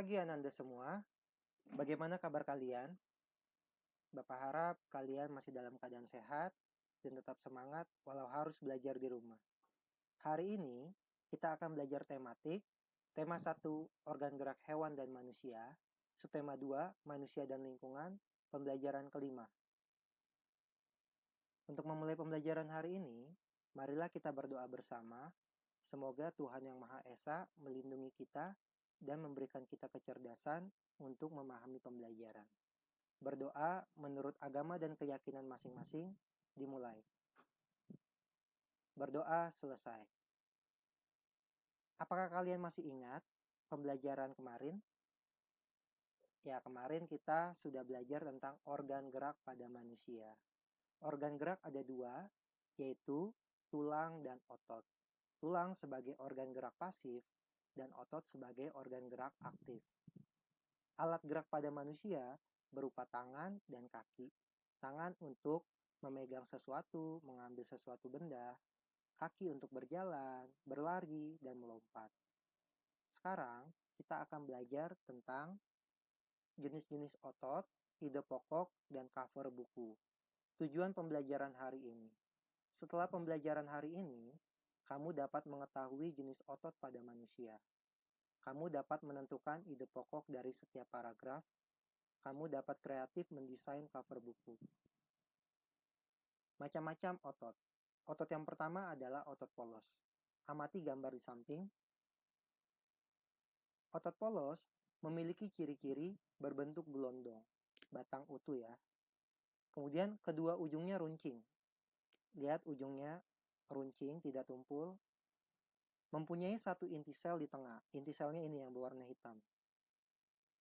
pagi Ananda semua, bagaimana kabar kalian? Bapak harap kalian masih dalam keadaan sehat dan tetap semangat walau harus belajar di rumah. Hari ini kita akan belajar tematik, tema 1 organ gerak hewan dan manusia, subtema 2 manusia dan lingkungan, pembelajaran kelima. Untuk memulai pembelajaran hari ini, marilah kita berdoa bersama. Semoga Tuhan Yang Maha Esa melindungi kita dan memberikan kita kecerdasan untuk memahami pembelajaran. Berdoa menurut agama dan keyakinan masing-masing dimulai. Berdoa selesai. Apakah kalian masih ingat pembelajaran kemarin? Ya, kemarin kita sudah belajar tentang organ gerak pada manusia. Organ gerak ada 2, yaitu tulang dan otot. Tulang sebagai organ gerak pasif dan otot sebagai organ gerak aktif. Alat gerak pada manusia berupa tangan dan kaki. Tangan untuk memegang sesuatu, mengambil sesuatu benda, kaki untuk berjalan, berlari, dan melompat. Sekarang kita akan belajar tentang jenis-jenis otot, ide pokok, dan cover buku. Tujuan pembelajaran hari ini. Setelah pembelajaran hari ini, kamu dapat mengetahui jenis otot pada manusia. Kamu dapat menentukan ide pokok dari setiap paragraf. Kamu dapat kreatif mendesain cover buku. Macam-macam otot. Otot yang pertama adalah otot polos. Amati gambar di samping. Otot polos memiliki ciri-ciri berbentuk gelondong, batang utuh ya. Kemudian kedua ujungnya runcing. Lihat ujungnya runcing, tidak tumpul. Mempunyai satu inti sel di tengah. Inti selnya ini yang berwarna hitam.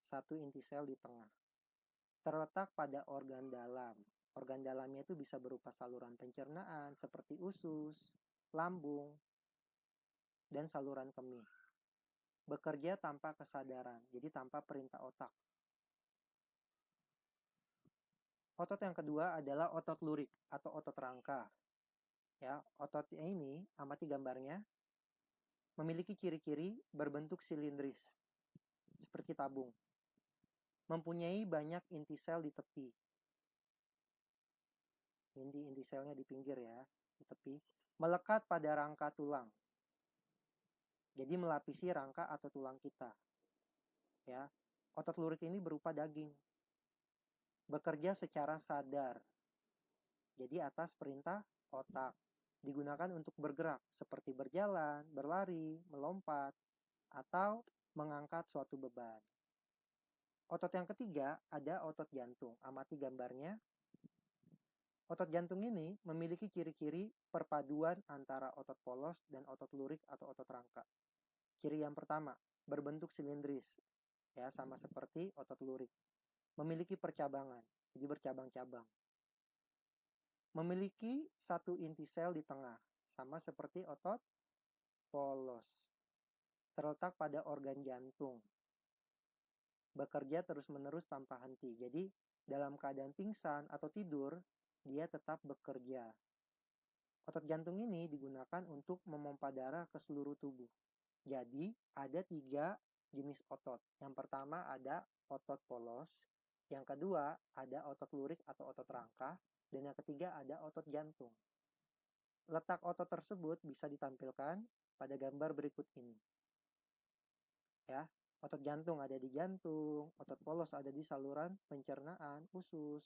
Satu inti sel di tengah. Terletak pada organ dalam. Organ dalamnya itu bisa berupa saluran pencernaan seperti usus, lambung, dan saluran kemih. Bekerja tanpa kesadaran, jadi tanpa perintah otak. Otot yang kedua adalah otot lurik atau otot rangka. Ya, otot ini, amati gambarnya, memiliki ciri-ciri berbentuk silindris, seperti tabung. Mempunyai banyak inti sel di tepi. Inti selnya di pinggir ya, di tepi. Melekat pada rangka tulang. Jadi melapisi rangka atau tulang kita. Ya, otot lurik ini berupa daging. Bekerja secara sadar. Jadi atas perintah otak. Digunakan untuk bergerak seperti berjalan, berlari, melompat, atau mengangkat suatu beban. Otot yang ketiga ada otot jantung. Amati gambarnya. Otot jantung ini memiliki ciri-ciri perpaduan antara otot polos dan otot lurik atau otot rangka. Ciri yang pertama, berbentuk silindris. Ya, sama seperti otot lurik. Memiliki percabangan, jadi bercabang-cabang. Memiliki satu inti sel di tengah, sama seperti otot polos. Terletak pada organ jantung. Bekerja terus-menerus tanpa henti. Jadi, dalam keadaan pingsan atau tidur, dia tetap bekerja. Otot jantung ini digunakan untuk memompa darah ke seluruh tubuh. Jadi, ada 3 jenis otot. Yang pertama ada otot polos, yang kedua ada otot lurik atau otot rangka, dan yang ketiga ada otot jantung. Letak otot tersebut bisa ditampilkan pada gambar berikut ini. Ya, otot jantung ada di jantung, otot polos ada di saluran pencernaan, usus,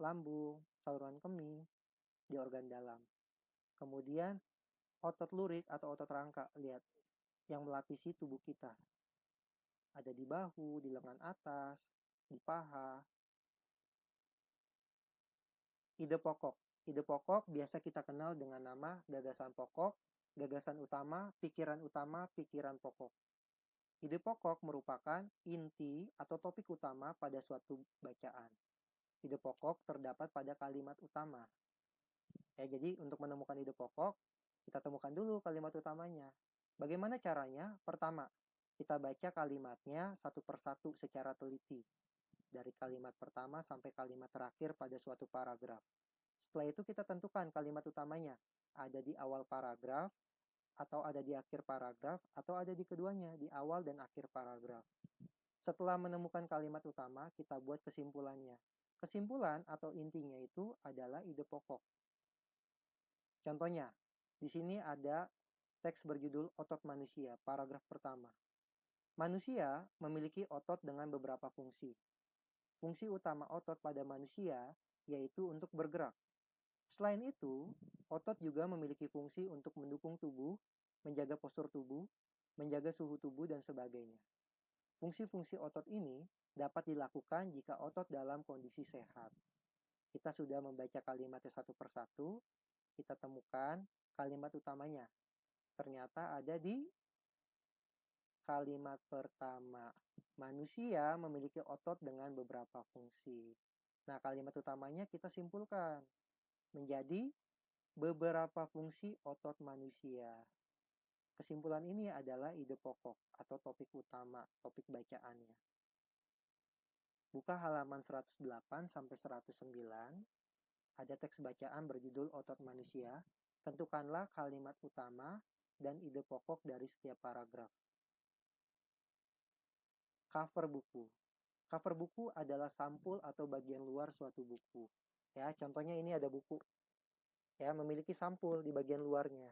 lambung, saluran kemih, di organ dalam. Kemudian otot lurik atau otot rangka, lihat, yang melapisi tubuh kita. Ada di bahu, di lengan atas, di paha. Ide pokok. Ide pokok biasa kita kenal dengan nama gagasan pokok, gagasan utama, pikiran pokok. Ide pokok merupakan inti atau topik utama pada suatu bacaan. Ide pokok terdapat pada kalimat utama. Ya, jadi untuk menemukan ide pokok, kita temukan dulu kalimat utamanya. Bagaimana caranya? Pertama, kita baca kalimatnya satu persatu secara teliti. Dari kalimat pertama sampai kalimat terakhir pada suatu paragraf. Setelah itu kita tentukan kalimat utamanya. Ada di awal paragraf, atau ada di akhir paragraf, atau ada di keduanya, di awal dan akhir paragraf. Setelah menemukan kalimat utama, kita buat kesimpulannya. Kesimpulan atau intinya itu adalah ide pokok. Contohnya, di sini ada teks berjudul Otot Manusia, paragraf pertama. Manusia memiliki otot dengan beberapa fungsi. Fungsi utama otot pada manusia yaitu untuk bergerak. Selain itu, otot juga memiliki fungsi untuk mendukung tubuh, menjaga postur tubuh, menjaga suhu tubuh, dan sebagainya. Fungsi-fungsi otot ini dapat dilakukan jika otot dalam kondisi sehat. Kita sudah membaca kalimatnya satu persatu, kita temukan kalimat utamanya. Ternyata ada di kalimat pertama. Manusia memiliki otot dengan beberapa fungsi. Nah, kalimat utamanya kita simpulkan menjadi beberapa fungsi otot manusia. Kesimpulan ini adalah ide pokok atau topik utama, topik bacaannya. Buka halaman 108 sampai 109. Ada teks bacaan berjudul Otot Manusia. Tentukanlah kalimat utama dan ide pokok dari setiap paragraf. Cover buku. Cover buku adalah sampul atau bagian luar suatu buku. Ya, contohnya ini ada buku. Ya, memiliki sampul di bagian luarnya.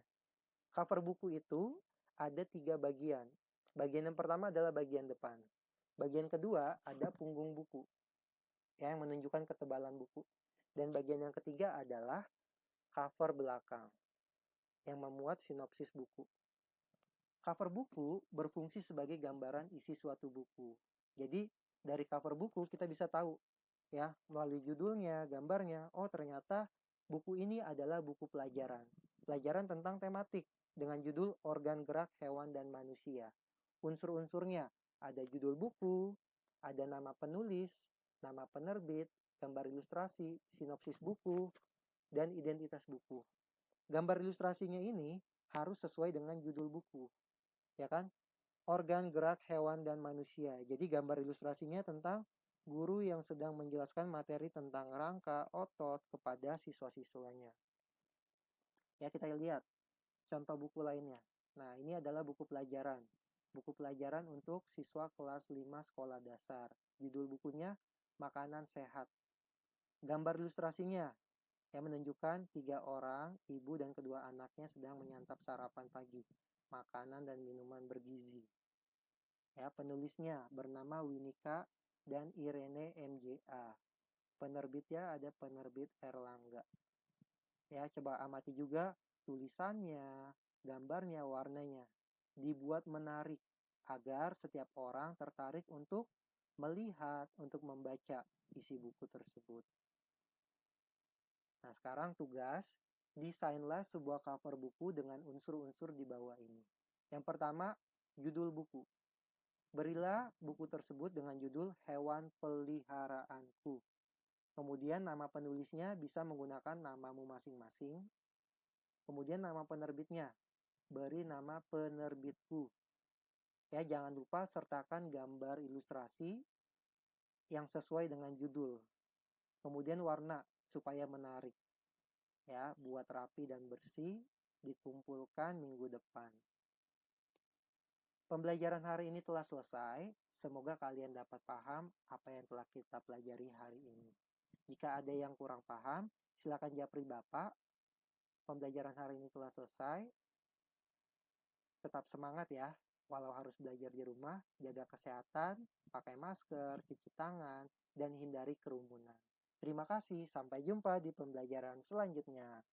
Cover buku itu ada 3 bagian. Bagian yang pertama adalah bagian depan. Bagian kedua ada punggung buku, ya, yang menunjukkan ketebalan buku. Dan bagian yang ketiga adalah cover belakang, yang memuat sinopsis buku. Cover buku berfungsi sebagai gambaran isi suatu buku. Jadi dari cover buku kita bisa tahu, ya, melalui judulnya, gambarnya, oh ternyata buku ini adalah buku pelajaran. Pelajaran tentang tematik dengan judul Organ Gerak Hewan dan Manusia. Unsur-unsurnya ada judul buku, ada nama penulis, nama penerbit, gambar ilustrasi, sinopsis buku, dan identitas buku. Gambar ilustrasinya ini harus sesuai dengan judul buku, ya kan? Organ gerak hewan dan manusia. Jadi gambar ilustrasinya tentang guru yang sedang menjelaskan materi tentang rangka otot kepada siswa-siswanya. Ya, kita lihat contoh buku lainnya. Nah, ini adalah buku pelajaran. Buku pelajaran untuk siswa kelas 5 sekolah dasar. Judul bukunya Makanan Sehat. Gambar ilustrasinya yang menunjukkan 3 orang, ibu dan kedua anaknya sedang menyantap sarapan pagi. Makanan dan minuman bergizi. Ya, penulisnya bernama Winika dan Irene MJA. Penerbitnya ada penerbit Erlangga. Ya, coba amati juga tulisannya, gambarnya, warnanya. Dibuat menarik agar setiap orang tertarik untuk melihat, untuk membaca isi buku tersebut. Nah, sekarang tugas, desainlah sebuah cover buku dengan unsur-unsur di bawah ini. Yang pertama, judul buku. Berilah buku tersebut dengan judul Hewan Peliharaanku. Kemudian nama penulisnya bisa menggunakan namamu masing-masing. Kemudian nama penerbitnya, beri nama penerbitku. Ya, jangan lupa sertakan gambar ilustrasi yang sesuai dengan judul. Kemudian warna supaya menarik. Ya, buat rapi dan bersih, dikumpulkan minggu depan. Pembelajaran hari ini telah selesai. Semoga kalian dapat paham apa yang telah kita pelajari hari ini. Jika ada yang kurang paham, silakan japri Bapak. Pembelajaran hari ini telah selesai. Tetap semangat ya. Walau harus belajar di rumah, jaga kesehatan, pakai masker, cuci tangan, dan hindari kerumunan. Terima kasih, sampai jumpa di pembelajaran selanjutnya.